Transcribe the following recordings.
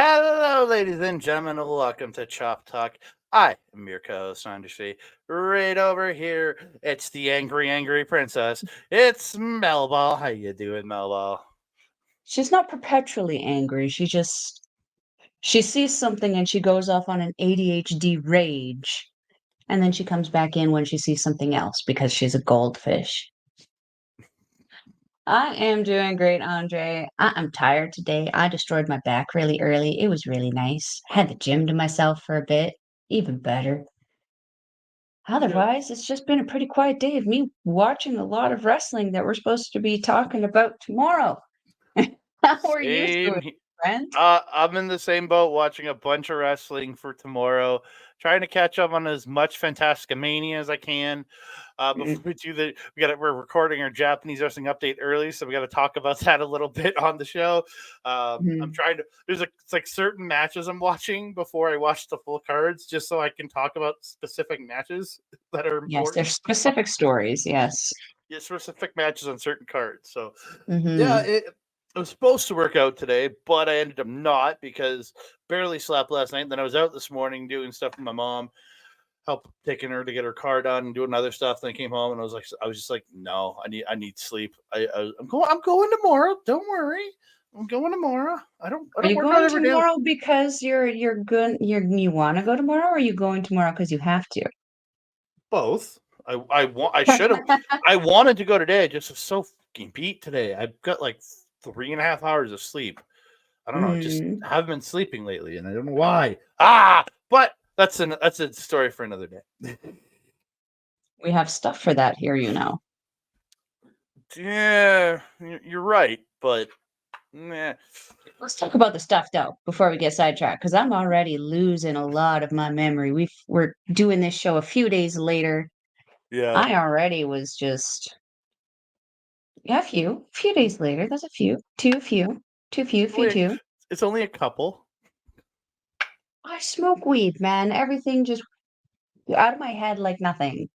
Hello, ladies and gentlemen. Welcome to Chop Talk. I am your co-host, Andre. Right over here, it's the angry princess. It's Melball. How you doing, Melball? She's not perpetually angry. She sees something and she goes off on an ADHD rage. And then she comes back in when she sees something else because she's a goldfish. I am doing great, Andre. I'm tired today. I destroyed my back really early. It was really nice. Had the gym to myself for a bit. Even better. Otherwise, it's just been a pretty quiet day of me watching a lot of wrestling that we're supposed to be talking about tomorrow. How are you doing, Same. friend? I'm in the same boat, watching a bunch of wrestling for tomorrow, trying to catch up on as much Fantasticamania as I can. Before we do we're recording our Japanese wrestling update early, so we got to talk about that a little bit on the show. I'm Mhm. trying to. It's like certain matches I'm watching before I watch the full cards, just so I can talk about specific matches that are Yes, important. there's specific stories, yes. Yeah, specific matches on certain cards. So yeah, Mhm. it was supposed to work out today, but I ended up not because barely slept last night. Then I was out this morning doing stuff with my mom, help taking her to get her car done and doing other stuff. Then I came home and I was just like, no, I need sleep. I'm going tomorrow. Don't worry, I'm going tomorrow. I Are don't you work out going every day. tomorrow because you're good you wanna go tomorrow, or are you going tomorrow because you have to? Both. I should have. I wanted to go today. I just was so fucking beat today. I've got like 3.5 hours of sleep. I don't know, just Mhm. haven't been sleeping lately, and I don't know why. But that's a story for another day. We have stuff for that here, you know. Yeah, you're right, but meh. Let's talk about the stuff, though, before we get sidetracked, because 'cause I'm already losing a lot of my memory. We're doing this show a few days later. Yeah, I already was just yeah, a few days later. That's a few. Few, only two. it's only a couple. I smoke weed, man. Everything just out of my head like nothing.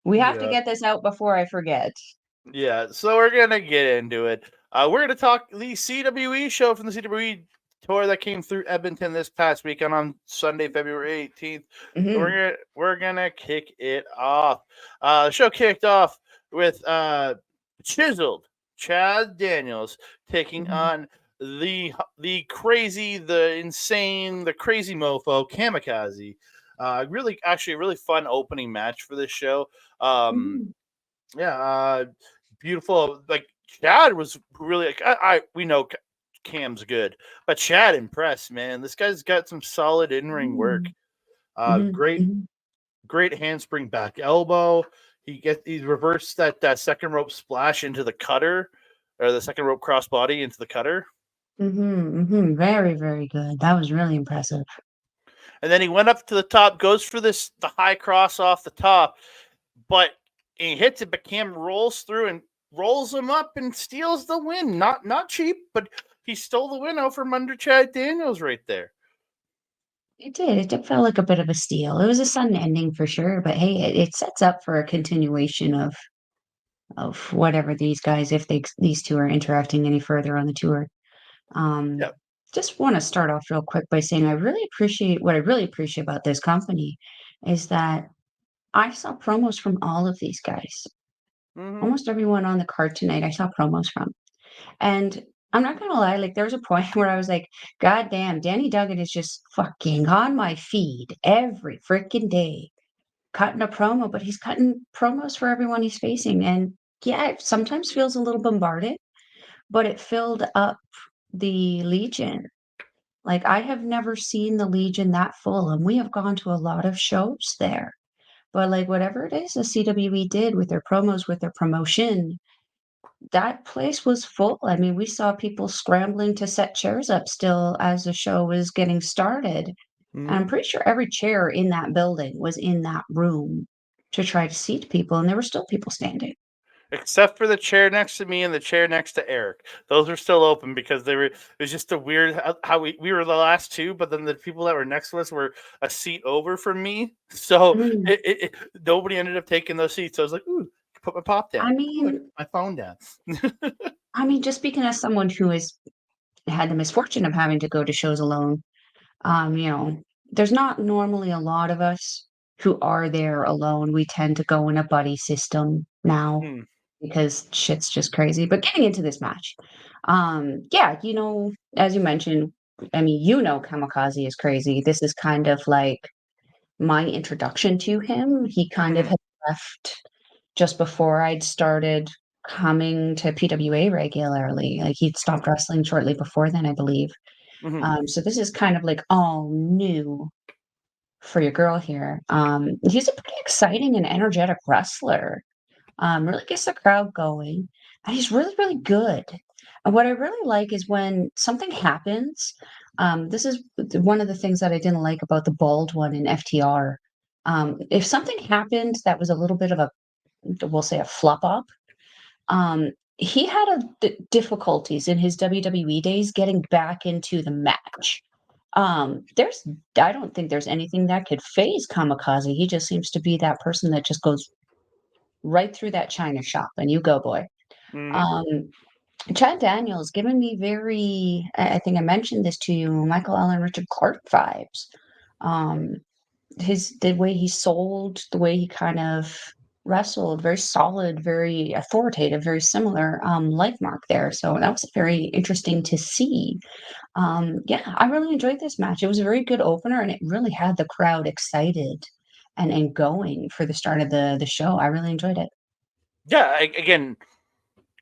We have to Yeah, get this out before I forget. yeah. So we're gonna get into it. We're gonna talk the CWE show from the CWE tour that came through Edmonton this past weekend on Sunday, February 18th. Mhm, We're gonna kick it off. The show kicked off with Chiseled Chad Daniels taking mhm, on the crazy, the insane, the crazy mofo Kamikaze. Really, actually, a really fun opening match for this show. Um, mhm. yeah, beautiful. Like Chad was really like we know Cam's good, but Chad impressed, man. This guy's got some solid in ring work. Mm. Mhm, Great mhm, great handspring back elbow. He reversed that second rope splash into the cutter, or the second rope crossbody into the cutter, mhm, mhm. Very, very good. That was really impressive. and then he went up to the top, goes for the high cross off the top, but he hits it, but Cam rolls through and rolls him up and steals the win. Not cheap, but he stole the win out from under Chad Daniels right there. It did. It did feel like a bit of a steal. It was a sudden ending for sure, but hey, it sets up for a continuation of whatever these guys, if these two are interacting any further on the tour. Um, Yeah. just want to start off real quick by saying I really appreciate about this company is that I saw promos from all of these guys. Mm-hmm. Almost everyone on the card tonight, I saw promos from. And I'm not gonna lie, like there was a point where I was like, God damn, Danny Duggan is just fucking on my feed every freaking day, cutting a promo, but he's cutting promos for everyone he's facing. And yeah, it sometimes feels a little bombarded, but it filled up the Legion. Like I have never seen the Legion that full, and we have gone to a lot of shows there. But like whatever it is the CWE did with their promos, with their promotion, that place was full. I mean, we saw people scrambling to set chairs up still as the show was getting started. And I'm Mm-hmm. pretty sure every chair in that building was in that room to try to seat people, and there were still people standing. Except for the chair next to me and the chair next to Eric. Those were still open because they were. It was just a weird how we were the last two, but then the people that were next to us were a seat over from me. So Mhm. nobody ended up taking those seats. So I was like, ooh, put my pop I down, ooh, mean, my phone down. just speaking as someone who is had the misfortune of having to go to shows alone. You know, there's not normally a lot of us who are there alone. We tend to go in a buddy system now Mm, because shit's just crazy. But getting into this match, yeah, you know, as you mentioned, I mean, you know, Kamikaze is crazy. This is kind of like my introduction to him. He kind of mhm, had left just before I'd started coming to PWA regularly. Like he'd stopped wrestling shortly before then, I believe. mhm, So this is kind of like all new for your girl here. He's a pretty exciting and energetic wrestler. Really gets the crowd going, and he's really, really good. And what I really like is when something happens. This is one of the things that I didn't like about the bald one in FTR. If something happened that was a little bit of a, we'll say, a flop up, he had difficulties in his WWE days getting back into the match. There's I don't think there's anything that could phase Kamikaze. He just seems to be that person that just goes right through that china shop and you go, boy. mhm. Um, Chad Daniels giving me very, I think I mentioned this to you, Michael Allen, Richard Clarke vibes. Um, the way he sold, the way he kind of wrestled, very solid, very authoritative, very similar life mark there. So that was very interesting to see. Yeah, I really enjoyed this match. It was a very good opener, and it really had the crowd excited and going for the start of the show. I really enjoyed it. Yeah, again,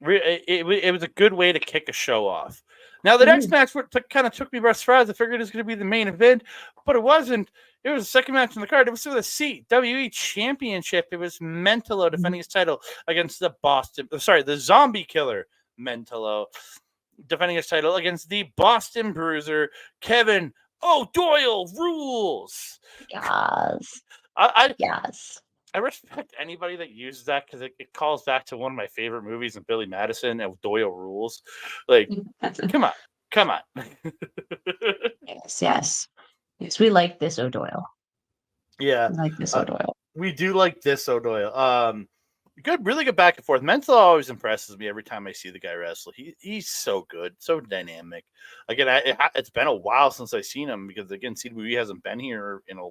it was a good way to kick a show off. Now, the next Mhm. match kind of took me by surprise. I figured it was going to be the main event, but it wasn't. It was the second match on the card. It was for the CWE Championship. It was Mentallo Mhm. defending his title against the Zombie Killer Mentallo defending his title against the Boston Bruiser Kevin O'Doyle rules. Yes. I, Yes. I respect anybody that uses that because it calls back to one of my favorite movies of Billy Madison and Doyle Rules. Like, come on, come on. Yes, yes. Yes, we like this O'Doyle. Yeah, We like this uh, O'Doyle. we do like this O'Doyle. Really good back and forth. Mental always impresses me every time I see the guy wrestle. He's so good, so dynamic. Again, it's been a while since I've seen him because again, CWE hasn't been here in a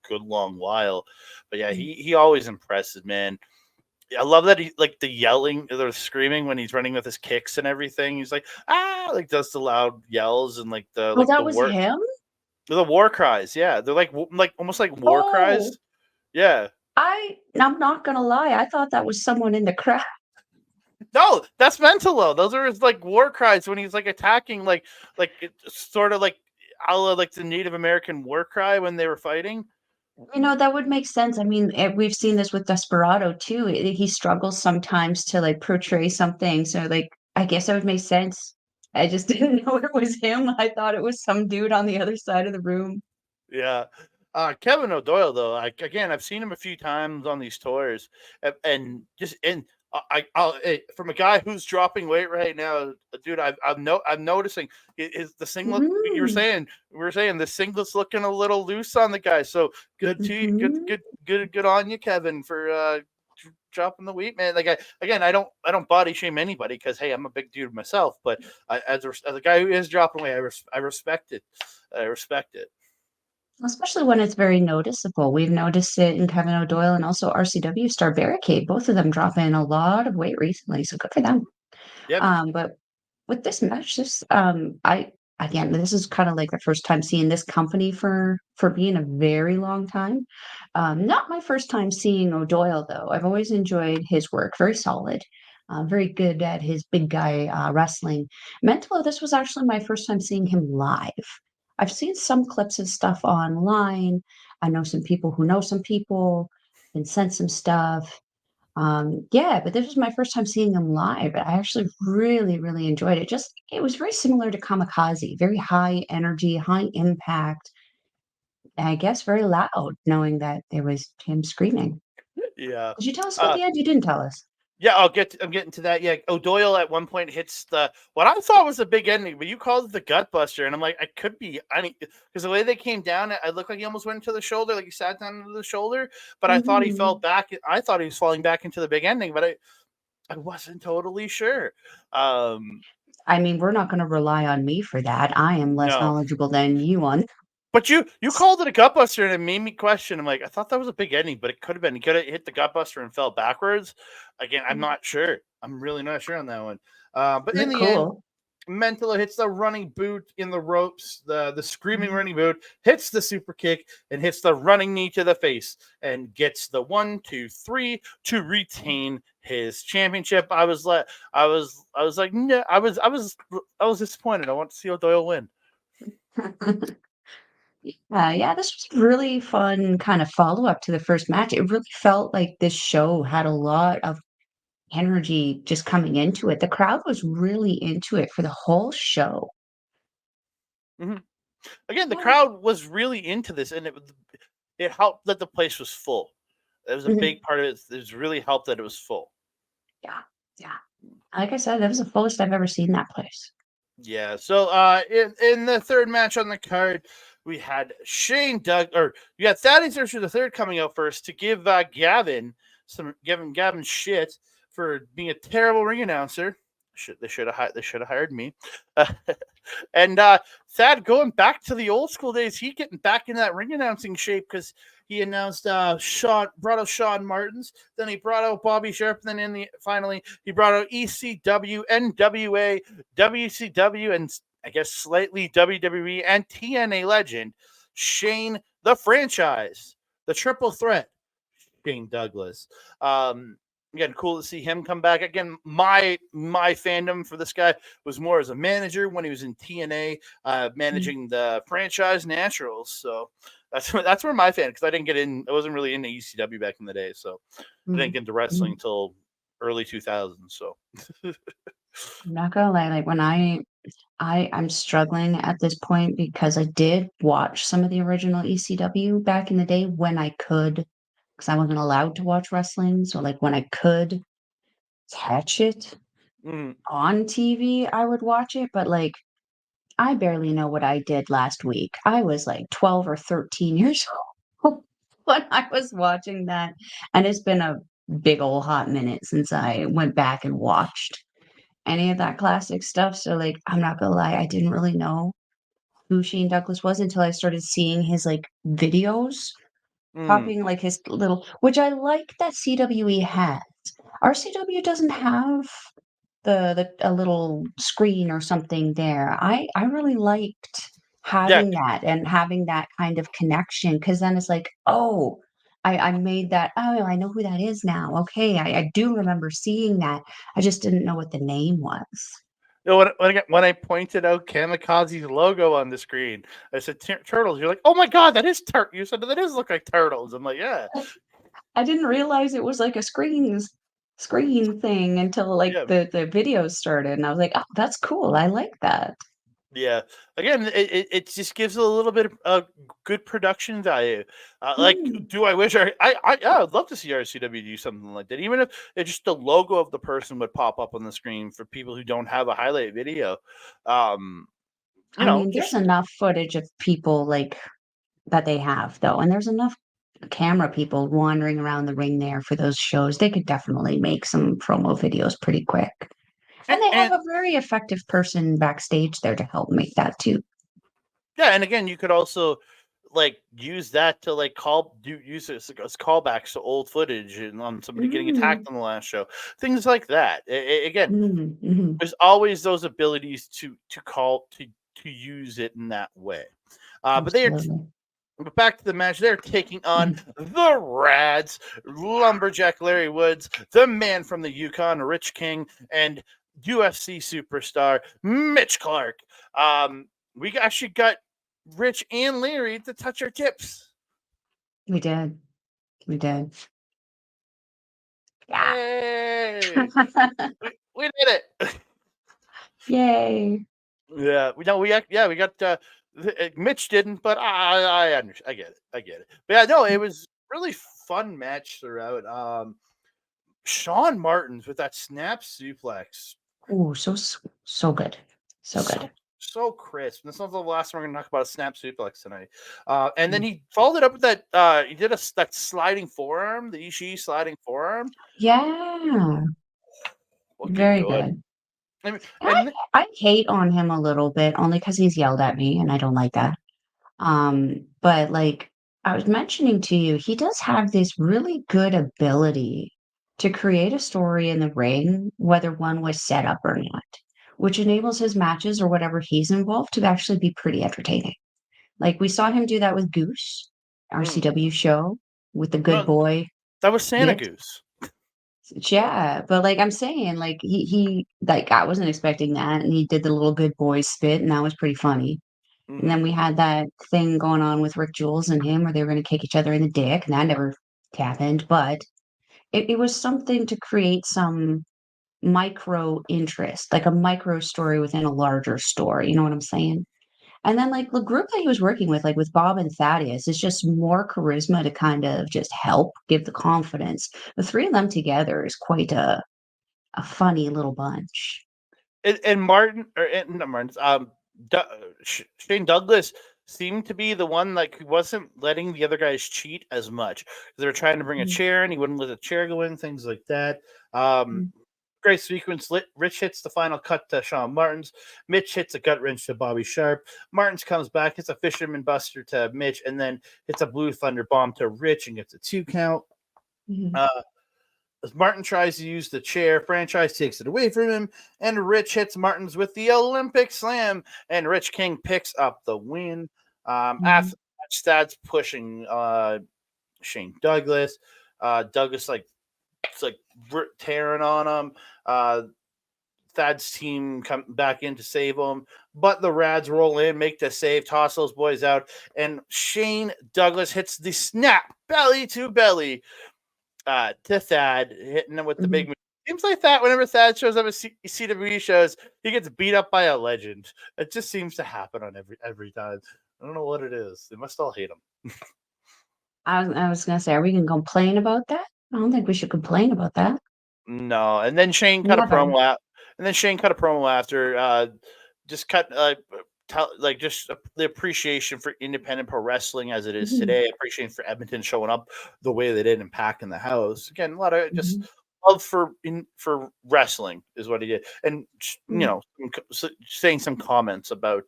good long while. But yeah, Mm. he always impresses, man. I love that he like the yelling, the screaming when he's running with his kicks and everything. He's like like does the loud yells and like Oh, that was him? the war cries. Yeah, they're like almost like war Oh, cries. Yeah, I'm not gonna lie, I thought that was someone in the crowd. no, that's Mentalo. Those are his like war cries when he's like attacking, like it's sort of like a la like the Native American war cry when they were fighting. You know, that would make sense. I mean, we've seen this with Desperado too. He struggles sometimes to like portray something. So like, I guess that would make sense. I just didn't know it was him. I thought it was some dude on the other side of the room. Yeah. Kevin O'Doyle, though, again, I've seen him a few times on these tours, and just and from a guy who's dropping weight right now, dude, I'm noticing is the singlet. Mhm. We were saying the singlet's looking a little loose on the guy. So good to you, Mhm. good on you, Kevin, for dropping the weight, man. Like I don't body shame anybody because hey, I'm a big dude myself, but as a guy who is dropping weight, I respect it. I respect it. Especially when it's very noticeable. We've noticed it in Kevin O'Doyle and also RCW star Barricade. Both of them drop in a lot of weight recently, so good for them. Yeah, But with this match, I again, this is kind of like the first time seeing this company for being a very long time. Not my first time seeing O'Doyle though. I've always enjoyed his work. Very solid. Very good at his big guy wrestling. Mentalo, this was actually my first time seeing him live. I've seen some clips and stuff online. I know some people who know some people, and sent some stuff. Yeah, but this was my first time seeing him live. I actually really, really enjoyed it. Just it was very similar to Kamikaze, very high energy, high impact, and I guess very loud, knowing that there was him screaming. yeah. Did you tell us about Uh, the end? You didn't tell us. yeah, I'm getting to that. Yeah, O'Doyle at one point hits the what I thought was a big ending, but you called it the gut buster, and I'm like, I could be. I mean, because the way they came down, it looked like he almost went into the shoulder, like he sat down into the shoulder. But I thought he fell Mhm. back. I thought he was falling back into the big ending, but I wasn't totally sure. Um, I mean, we're not going to rely on me for that. I am less No. knowledgeable than you on. But you called it a gutbuster, and it made me question. I'm like, I thought that was a big ending, but it could have been. He could have hit the gutbuster and fell backwards. Again, I'm not sure. I'm really not sure on that one. But in Look the end, cool. Mentallo hits the running boot in the ropes, the screaming running boot, hits the super kick, and hits the running knee to the face, and gets the 1, 2, 3 to retain his championship. I was like, no, I was disappointed. I want to see O'Doyle win. Yeah, this was a really fun kind of follow-up to the first match. It really felt like this show had a lot of energy just coming into it. The crowd was really into it for the whole show. Mhm. Again, the Yeah. crowd was really into this, and it helped that the place was full. That was a Mhm. big part of it. It really helped that it was full. Yeah, yeah. Like I said, that was the fullest I've ever seen that place. Yeah. So in the third match on the card, we had Shane Doug or you had Thaddeus Archer the third coming out first to give Gavin shit for being a terrible ring announcer. They should have hired me. And Thad going back to the old school days, he getting back in that ring announcing shape because he announced brought out Shaun Martens, then he brought out Bobby Sharp, and then finally he brought out ECW, NWA, WCW, and I guess slightly WWE and TNA legend Shane the franchise, the triple threat, Shane Douglas. Again, cool to see him come back. Again, my fandom for this guy was more as a manager when he was in TNA, Mm, managing the franchise Naturals. So that's where my fan because I didn't get in. I wasn't really into ECW back in the day, so I didn't mm, get into wrestling mm. until early 2000s. So I'm not gonna lie, like when I'm struggling at this point because I did watch some of the original ECW back in the day when I could, because I wasn't allowed to watch wrestling. So like when I could catch it mm, on TV, I would watch it. But like I barely know what I did last week. I was like 12 or 13 years old when I was watching that. And it's been a big old hot minute since I went back and watched any of that classic stuff. So like I'm not gonna lie, I didn't really know who Shane Douglas was until I started seeing his like videos mm. popping like his little, which I like that CWE has. RCW doesn't have a little screen or something there. I really liked Yeah, having that and having that kind of connection because then it's like, oh, I made that. Oh, I know who that is now. Okay, I do remember seeing that. I just didn't know what the name was. no, when I pointed out Kamikaze's logo on the screen, I said turtles. You're like, oh my god, that is You said that does look like turtles. I'm like, yeah, I didn't realize it was like a screen thing until like yeah. the videos started, and I was like, oh, that's cool. I like that. Yeah. Again, it just gives it a little bit of good production value. Like, Mm, do I wish yeah, I'd love to see RCW do something like that, even if it's just the logo of the person would pop up on the screen for people who don't have a highlight video. Um, I mean, there's just enough footage of people like that they have though, and there's enough camera people wandering around the ring there for those shows. They could definitely make some promo videos pretty quick. And they have and a very effective person backstage there to help make that too. yeah, and again, you could also like use that to like use it as callbacks to old footage and on somebody getting Mm, attacked on the last show, things like that. Again, mhm. there's always those abilities to use it in that way. But Absolutely. but back to the match. They're taking on Mhm. the Radz, Lumberjack Larry Woods, the man from the Yukon, Rich King, and UFC superstar Mitch Clarke. We actually got Rich and Larry to touch our tips. We did. We did. Yeah. Yay! We did it. Yay. Yeah, we got Mitch didn't, but I get it. I get it. But yeah, no, it was really fun match throughout. Shaun Martens with that snap suplex. Oh, so good. So So good. so crisp. That's not the last time we're gonna talk about a snap suplex tonight. And then Mm. he followed it up with that he did that sliding forearm, the Ishii sliding forearm. Yeah. Looking Very good. good. I mean, I and I hate on him a little bit only because he's yelled at me, and I don't like that. But, like, I was mentioning to you, he does have this really good ability to create a story in the ring, whether one was set up or not, which enables his matches or whatever he's involved to actually be pretty entertaining. Like, we saw him do that with Goose, our mm, CW show, with the good no, boy that was Santa bit. Goose. Yeah, but, like, I'm saying, like, he like, I wasn't expecting that, and he did the little good boy spit, and that was pretty funny. And Hmm. then we had that thing going on with Rick Jules and him where they were gonna kick each other in the dick, and that never happened, but it was something to create some micro interest, like a micro story within a larger story, you know what I'm saying? And then, like, the group that he was working with, like, with Bob and Thaddeus, is just more charisma to kind of just help give the confidence. The 3 of them together is quite a funny little bunch. And Martin or not Martin's, Shane Douglas seemed to be the one like who wasn't letting the other guys cheat as much. They were trying to bring a Mm, chair and he wouldn't let the chair go in, things like that. Um, mm, Great sequence. Rich hits the final cut to Shaun Martens. Mitch hits a gut wrench to Bobby Sharp. Martens comes back, hits a fisherman buster to Mitch, and then hits a blue thunder bomb to Rich and gets a 2 count. mhm, Uh, as Martin tries to use the chair, Franchise takes it away from him, and Rich hits Martins with the Olympic Slam, and Rich King picks up the win. After mhm, Stad's pushing Shane Douglas. Douglas like it's like tearing on him. Thad's team come back in to save him, but the Radz roll in, make the save, toss those boys out, and Shane Douglas hits the snap belly to belly to Thad, hitting him with the big mhm. move. Seems like that whenever Thad shows up at CWE shows, he gets beat up by a legend. It just seems to happen on every time. I don't know what it is. They must all hate him. I was gonna say, are we gonna complain about that? I don't think we should complain about that. No, and then Shane cut a Never. promo out, and then Shane cut a promo after, just cut like just the appreciation for independent pro wrestling as it is Mhm, today. Appreciation for Edmonton showing up the way they did and packing the house. Again, a lot of just mhm, love for wrestling is what he did, and mm. saying some comments about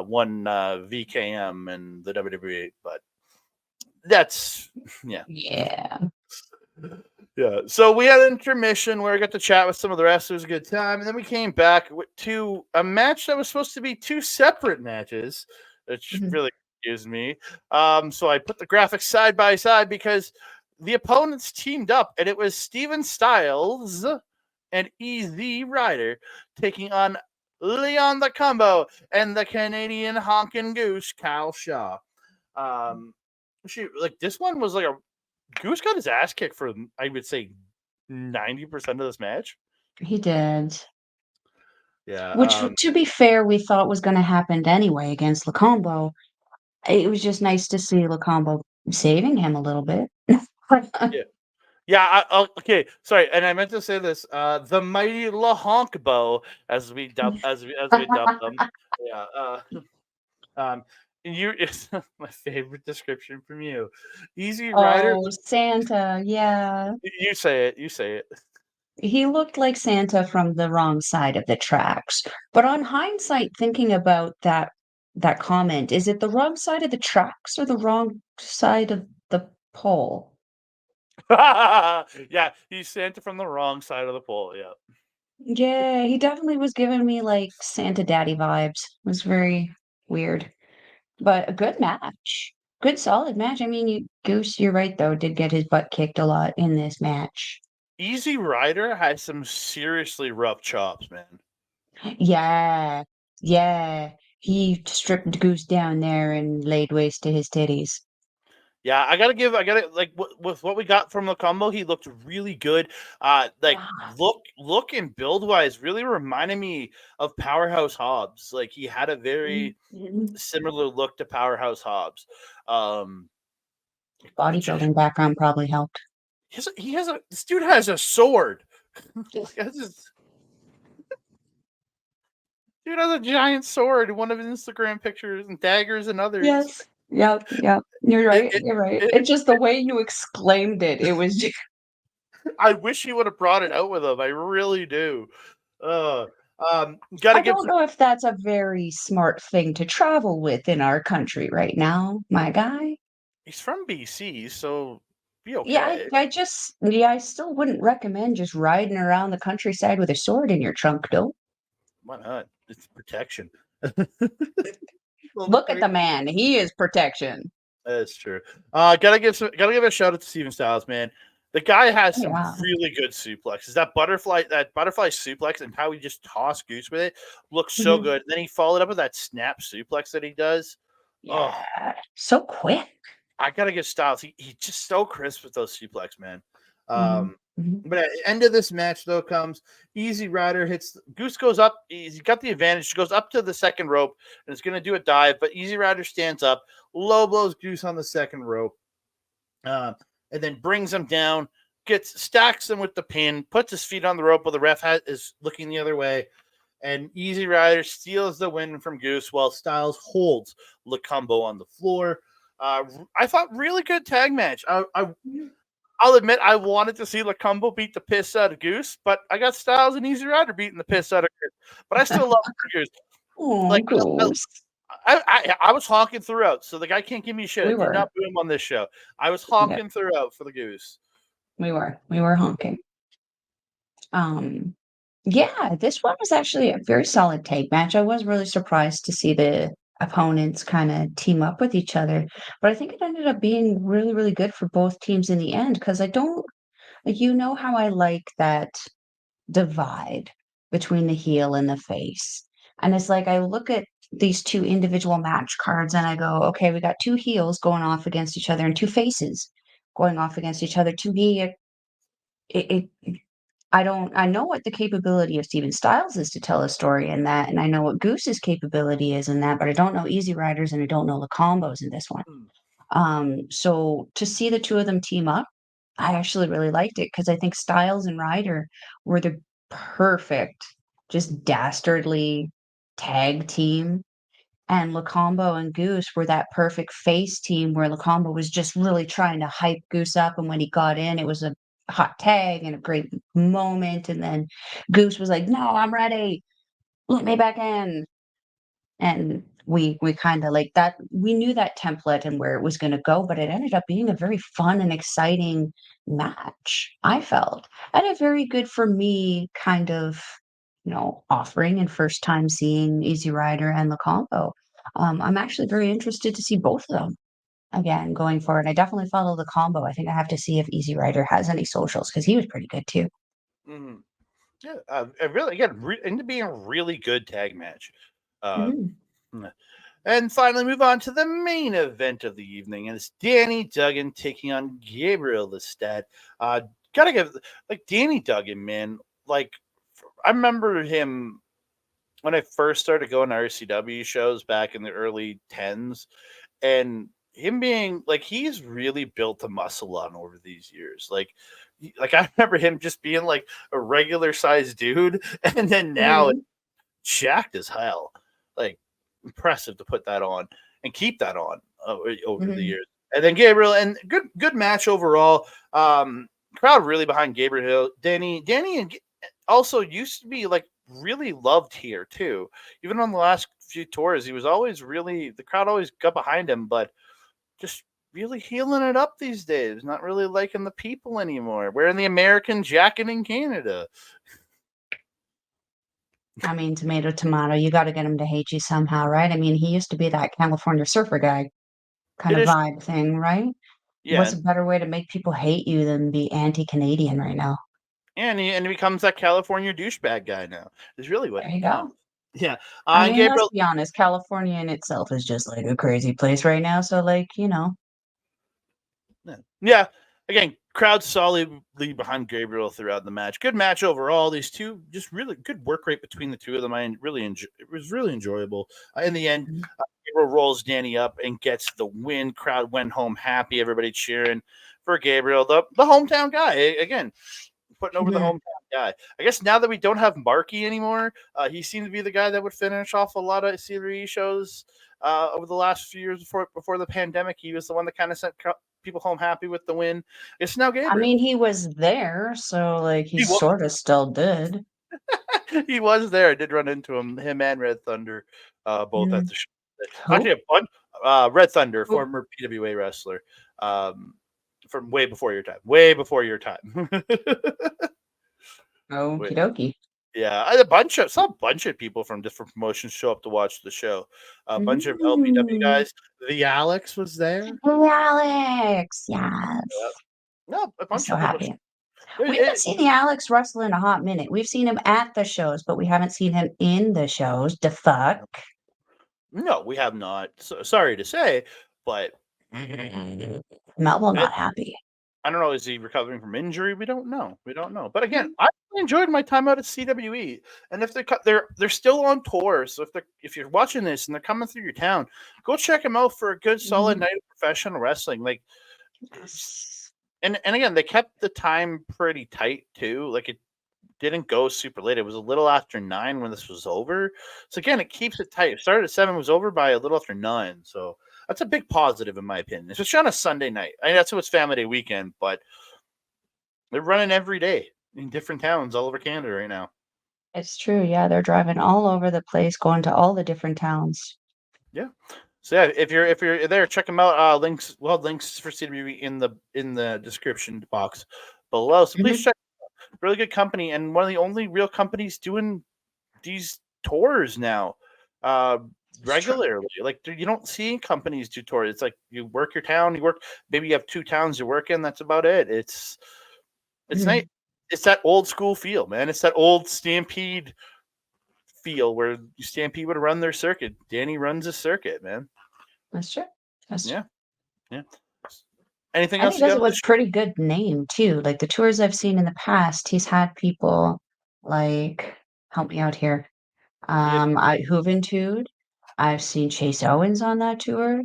one VKM and the WWE, but that's yeah. Yeah. Yeah, so we had an intermission where I got to chat with some of the wrestlers, a good time, and then we came back to a match that was supposed to be two separate matches, which Mhm, really confused me. So I put the graphics side by side because the opponents teamed up, and it was Steven Styles and Easy Rider taking on Leon the Combo and the Canadian honking goose, Kyle Shaw. Um, like this one was like a Goose got his ass kicked for, I would say, 90% of this match. he did. Yeah. Which, to be fair, we thought was gonna happen anyway against Lokombo. It was just nice to see Lokombo saving him a little bit. Yeah. Yeah. Okay. Sorry. And I meant to say this. The mighty La Honk Bow, as we dub them. Yeah. Um, and you it's my favorite description from you. Easy Rider. Oh, Santa, yeah. You say it. You say it. He looked like Santa from the wrong side of the tracks. But on hindsight, thinking about that comment, is it the wrong side of the tracks or the wrong side of the pole? Yeah. He's Santa from the wrong side of the pole. Yeah. Yeah, he definitely was giving me like Santa Daddy vibes. It was very weird. But a good match. Good solid match. I mean, Goose, you're right though, did get his butt kicked a lot in this match. Easy Rider has some seriously rough chops, man. Yeah. Yeah. He stripped Goose down there and laid waste to his titties. Yeah, I gotta like with what we got from the combo, he looked really good. Like Yeah. look and build wise, really reminded me of Powerhouse Hobbs. Like he had a very Mhm. similar look to Powerhouse Hobbs. Um, which Bodybuilding background probably helped. this dude has a sword. Like, dude has a giant sword in one of his Instagram pictures and daggers and others. Yes. Yep, yep. You're It, right. it, You're right. it, It's just the way you exclaimed it. It was just I wish he would have brought it out with him. I really do. Uh, Gotta I give don't know if that's a very smart thing to travel with in our country right now, my guy. he's from BC, so be Yeah, okay. I still wouldn't recommend just riding around the countryside with a sword in your trunk, though. Why not? It's protection. Well, Look at the man. He is protection. that's true. Gotta give a shout out to Steven Styles, man. The guy has Oh, some wow. really good suplexes. That butterfly suplex and how he just tossed Goose with it looks so Mhm. good. And then he followed up with that snap suplex that he does. Oh, Yeah. So quick. I gotta give Styles. He's just so crisp with those suplex, man. Mhm, Um, mhm. but at the end of this match, though, comes Easy Rider hits Goose goes up. He's got the advantage. Goes up to the second rope and is going to do a dive, but Easy Rider stands up, low blows Goose on the second rope, uh, and then brings him down. Stacks him with the pin, puts his feet on the rope while the is looking the other way, and Easy Rider steals the win from Goose while Styles holds Lokombo on the floor. I thought really good tag match. Mhm. I'll admit I wanted to see Lokombo beat the piss out of Goose, but I got Styles and Easy Rider beating the piss out of Goose. But I still love Goose. Oh, Like Goose. I was honking throughout, so the guy can't give me shit. I We did were. not boo him on this show. I was Yeah, honking throughout for the Goose. we were. We were honking. Um, yeah, this one was actually a very solid tag match. I was really surprised to see the opponents kind of team up with each other, but I think it ended up being really, really good for both teams in the end because I don't like how I like that divide between the heel and the face. And it's like I look at these two individual match cards and I go, okay, we got two heels going off against each other and two faces going off against each other. To me, it I know what the capability of Steven Styles is to tell a story in that, and I know what Goose's capability is in that, but I don't know Easy Riders and I don't know the combos in this one. Hmm. So to see the two of them team up, I actually really liked it because I think Styles and Ryder were the perfect, just dastardly tag team. And Lokombo and Goose were that perfect face team where Lokombo was just really trying to hype Goose up. And when he got in, it was a hot tag and a great moment. And then Goose was like, no, I'm ready. Let me back in. And we kinda like that we knew that template and where it was gonna go, but it ended up being a very fun and exciting match, I felt, and a very good for me kind of, offering and first time seeing Easy Rider and the combo. I'm actually very interested to see both of them again going forward. I definitely follow the combo. I think I have to see if Easy Rider has any socials because he was pretty good too. Mhm. Yeah, it really again ended up being a really good tag match. Uh, Mhm. and finally, move on to the main event of the evening, and it's Danny Duggan taking on Gabriel Lestat. Uh, Gotta give Danny Duggan, man. Like I remember him when I first started going to RCW shows back in the early tens, and him being like he's really built a muscle on over these years. Like I remember him just being like a regular sized dude, and then now Mhm. jacked as hell. Like impressive to put that on and keep that on over the Mhm. years. And then Gabriel and good match overall. Crowd really behind Gabriel. Danny and also used to be like really loved here too. Even on the last few tours, he was always really the crowd always got behind him, but just really healing it up these days. Not really liking the people anymore. Wearing the American jacket in Canada. I mean, tomato, tomato, you gotta get him to hate you somehow, right? I mean, he used to be that California surfer guy kind It of is, vibe thing, right? yeah. What's a better way to make people hate you than be anti-Canadian right now? And he becomes that California douchebag guy now. Is really what There he you becomes. go. Yeah. I And mean, let's Gabriel, be honest, California in itself is just like a crazy place right now. So, like, yeah. Again, crowd solidly behind Gabriel throughout the match. Good match overall. These two just really good work rate between the two of them. It was really enjoyable. In the end, Mhm. Gabriel rolls Danny up and gets the win. Crowd went home happy. Everybody cheering for Gabriel, the hometown guy. Again, putting over the Yeah. hometown guy. I guess now that we don't have Marky anymore, he seemed to be the guy that would finish off a lot of CWE shows over the last few years before the pandemic. He was the one that kind of sent people home happy with the win. It's now I Gabriel. mean, he was there, so like he He was. sort of still did. He was there. I did run into him and Red Thunder, both at the show. Actually, Red Thunder, former PWA wrestler, from way before your time. Way before your time. Okie dokie. Yeah, I had a bunch of people from different promotions show up to watch the show. A bunch of LPW guys. The Alex was there. Alex, yes. No, a I'm bunch so of people. happy. We haven't seen the Alex wrestle in a hot minute. We've seen him at the shows, but we haven't seen him in the shows. The fuck? No, we have not. So, sorry to say, but Melball not happy. I don't know. Is he recovering from injury? We don't know. But again, I enjoyed my time out at CWE. And if they're still on tour, so if you're watching this and they're coming through your town, go check them out for a good solid night of professional wrestling. Like, and again, they kept the time pretty tight too. Like, it didn't go super late. It was a little after 9 when this was over. So again, it keeps it tight. It started at 7, was over by a little after 9. So that's a big positive in my opinion. Especially on a Sunday night. I mean, that's what's family day weekend, but they're running every day in different towns all over Canada right now. It's true. Yeah, they're driving all over the place, going to all the different towns. Yeah. So yeah, if you're there, check them out. Links for CWE in the description box below. So please check. Really good company, and one of the only real companies doing these tours now regularly. Like, you don't see companies do tours. It's like you work your town, maybe you have 2 towns you work in, that's about it. It's nice. It's that old school feel, man. It's that old Stampede feel where Stampede would run their circuit. Danny runs a circuit, man. That's true. Yeah. Anything I else? think he does it with pretty good name too. Like the tours I've seen in the past, he's had people like help me out here. Juventud. I've seen Chase Owens on that tour.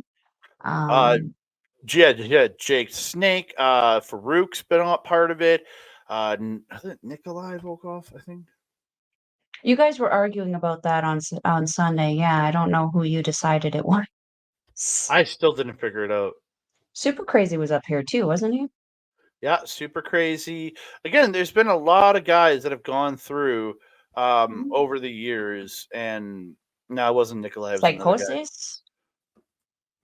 Jake Snake, Farouk's been a part of it. Nikolai Volkov, I think. You guys were arguing about that on Sunday. Yeah, I don't know who you decided it was. I still didn't figure it out. Super Crazy was up here too, wasn't he? Yeah, Super Crazy. Again, there's been a lot of guys that have gone through over the years, and no, it wasn't Nikolai. It was another guy. Psychosis.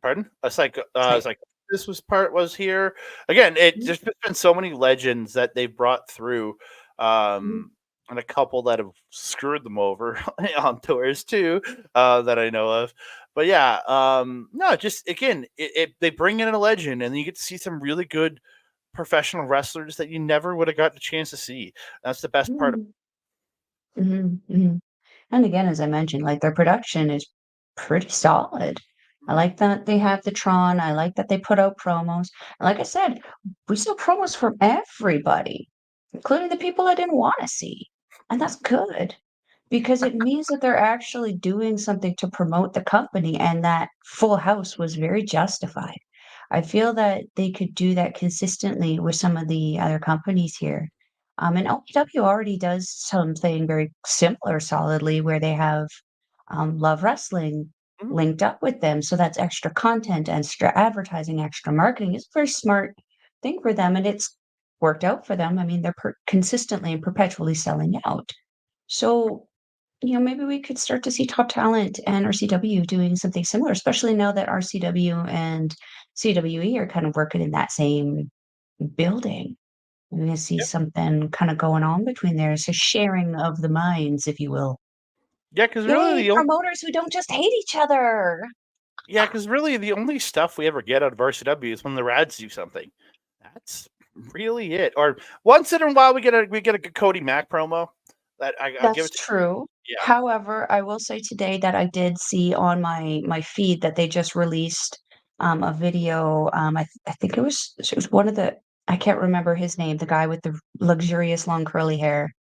Pardon? This was here again. There's been so many legends that they've brought through, and a couple that have screwed them over on tours too, that I know of. But yeah, no, just again, they bring in a legend, and you get to see some really good professional wrestlers that you never would have got the chance to see. That's the best part of And again, as I mentioned, like their production is pretty solid. I like that they have the Tron. I like that they put out promos. And like I said, we saw promos from everybody, including the people I didn't want to see. And that's good because it means that they're actually doing something to promote the company, and that Full House was very justified. I feel that they could do that consistently with some of the other companies here. And OPW already does something very similar solidly where they have Love Wrestling linked up with them. So that's extra content, extra advertising, extra marketing. It's a very smart thing for them, and it's worked out for them. I mean, they're consistently and perpetually selling out. So, maybe we could start to see Top Talent and RCW doing something similar, especially now that RCW and CWE are kind of working in that same building. We're gonna see something kind of going on between there. It's a sharing of the minds, if you will. Yeah, because Yay, really promoters who don't just hate each other. really the only stuff we ever get out of RCW is when the Radz do something. That's really it. Or once in a while we get a good Cody Mack promo. I'll give it That's true. Yeah. However, I will say today that I did see on my feed that they just released a video. I think it was one of the, I can't remember his name, the guy with the luxurious long curly hair.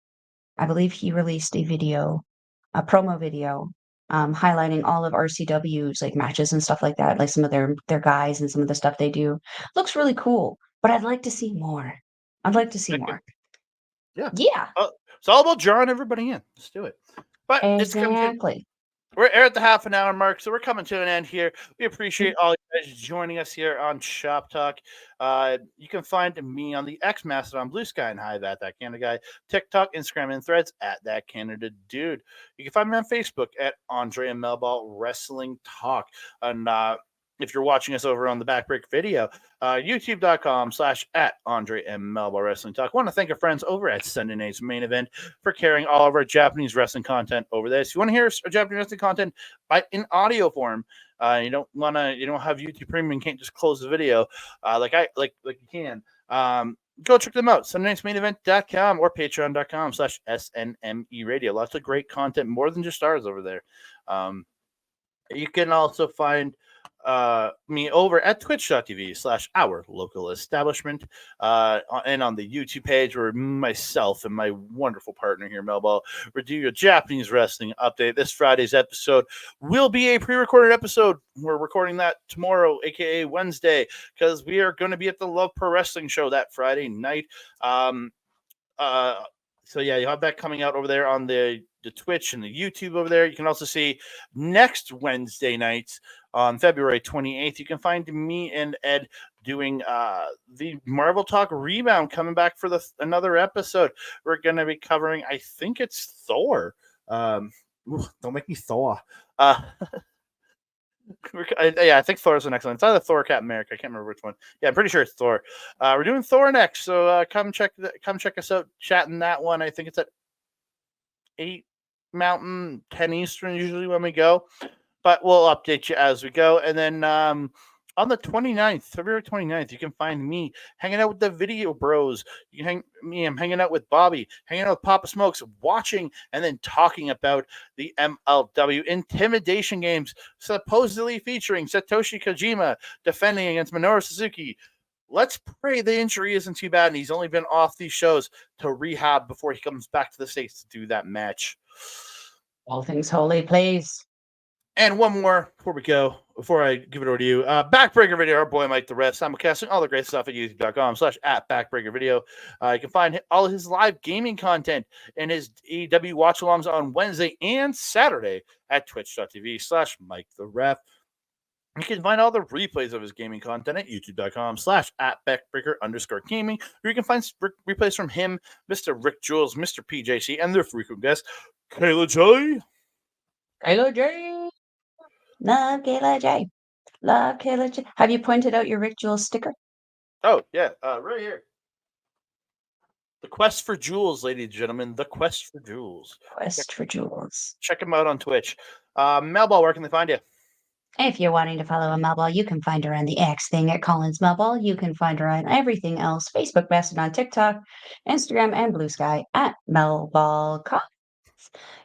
I believe he released a promo video, highlighting all of RCW's like matches and stuff like that, like some of their guys and some of the stuff they do. Looks really cool, but I'd like to see more. I'd like to see more. Yeah. Yeah. It's all about drawing everybody in. Let's do it. But exactly. we're at the half an hour mark, so we're coming to an end here. We appreciate all you guys joining us here on Shop Talk. You can find me on the X Mastodon, Blue Sky, and Hive at That Canada Guy, TikTok, Instagram, and Threads at That Canada Dude. You can find me on Facebook at Andre Melball Wrestling Talk. And if you're watching us over on the Backbreak video, youtube.com/at Andre M. Melball Wrestling Talk. I want to thank our friends over at Sunday Night's Main Event for carrying all of our Japanese wrestling content over there. If you want to hear our Japanese wrestling content in audio form, you don't have YouTube Premium, can't just close the video like you can. Go check them out, SundayNightsMainEvent.com or Patreon.com/SNME Radio. Lots of great content, more than just ours over there. You can also find me over at twitch.tv/our local establishment and on the YouTube page where myself and my wonderful partner here, Melball, will do a Japanese wrestling update. This Friday's episode will be a pre-recorded episode. We're recording that tomorrow, aka Wednesday, because we are going to be at the Love Pro Wrestling show that Friday night. So yeah, you'll have that coming out over there on the Twitch and the YouTube over there. You can also see next Wednesday night on February 28th. You can find me and Ed doing the Marvel Talk Rebound, coming back for another episode. We're going to be covering, I think it's Thor. Don't make me Thor. I think Thor's the next one. It's either Thor or Captain America. I can't remember which one. Yeah, I'm pretty sure it's Thor. We're doing Thor next, so come check us out. Chatting that one. I think it's at 8 Mountain, 10 Eastern usually when we go. But we'll update you as we go. And then on the 29th, February 29th, you can find me hanging out with the Video Bros. I'm hanging out with Bobby, hanging out with Papa Smokes, watching and then talking about the MLW Intimidation Games, supposedly featuring Satoshi Kojima defending against Minoru Suzuki. Let's pray the injury isn't too bad and he's only been off these shows to rehab before he comes back to the States to do that match. All things holy, please. And one more before I give it over to you. Backbreaker Video, our boy Mike the Ref, simulcasting all the great stuff at youtube.com/at Backbreaker Video. You can find all his live gaming content and his AEW watch-alongs on Wednesday and Saturday at twitch.tv/Mike the Ref. You can find all the replays of his gaming content at youtube.com/at Backbreaker_gaming, where you can find replays from him, Mr. Rick Jules, Mr. PJC, and their frequent guest, Kayla J. Kayla J. Love Kayla J. Love Kayla J. Have you pointed out your Rick Jules sticker? Oh, yeah. Right here. The Quest for Jewels, ladies and gentlemen. The Quest for Jewels. Quest for Jewels. Check him out on Twitch. Melball, where can they find you? If you're wanting to follow a Melball, you can find her on the X thing at Collins Melball. You can find her on everything else, Facebook, Mastodon, TikTok, Instagram, and Blue Sky at Melball Collins.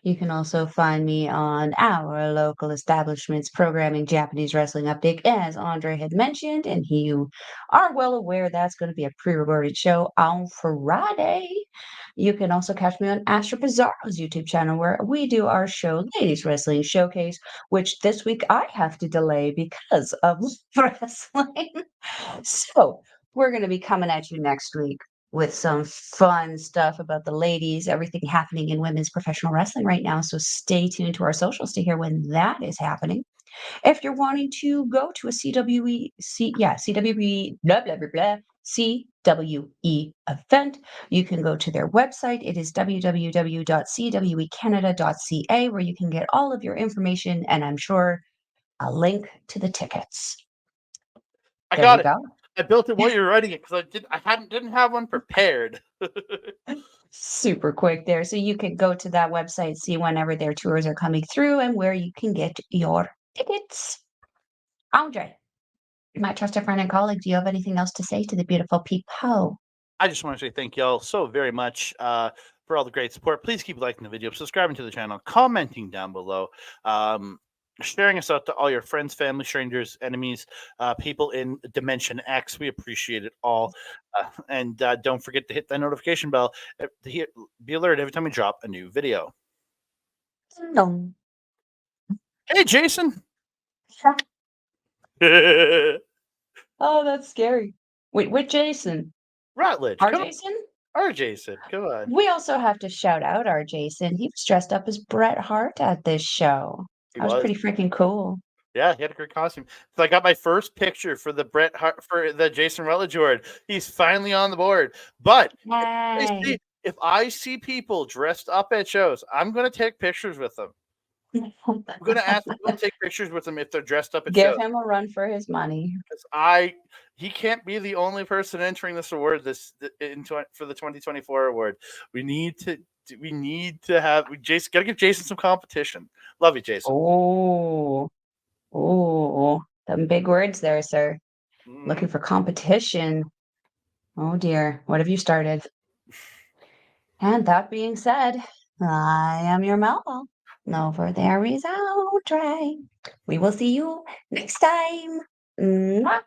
You can also find me on our local establishments programming Japanese wrestling update, as Andre had mentioned, and you are well aware that's going to be a pre-recorded show on Friday. You can also catch me on Astro Bizarro's YouTube channel, where we do our show, Ladies Wrestling Showcase, which this week I have to delay because of wrestling. So we're going to be coming at you next week with some fun stuff about the ladies, everything happening in women's professional wrestling right now. So stay tuned to our socials to hear when that is happening. If you're wanting to go to a CWE event, you can go to their website. It is www.cwecanada.ca, where you can get all of your information and I'm sure a link to the tickets. I got it. I built it while you were writing it because I didn't have one prepared. Super quick there. So you can go to that website, see whenever their tours are coming through and where you can get your tickets. Andre, my trusted friend and colleague, do you have anything else to say to the beautiful people? I just want to say thank y'all so very much for all the great support. Please keep liking the video, subscribing to the channel, commenting down below. Sharing us out to all your friends, family, strangers, enemies, people in Dimension X. We appreciate it all. And don't forget to hit that notification bell to be alerted every time we drop a new video. No. Hey, Jason. Oh, that's scary. Wait, which Jason? Rutledge. Jason? Our Jason. Come on. We also have to shout out our Jason. He was dressed up as Bret Hart at this show. He That was was. pretty freaking cool. Yeah, he had a great costume. So I got my first picture for the Bret Hart for the Jason Rutledge Award. He's finally on the board. But Hey. if I see people dressed up at shows, I'm gonna take pictures with them. I'm gonna ask people to take pictures with them if they're dressed up at Give shows. him a run for his money. Because he can't be the only person entering this award for the 2024 award. We need to have Jason. Gotta give Jason some competition. Love you, Jason. Oh, them big words there, sir. Looking Mhm. for competition. Oh dear, what have you started? And that being said, I am your Melball. Over there is Andre. We will see you next time. Mwah.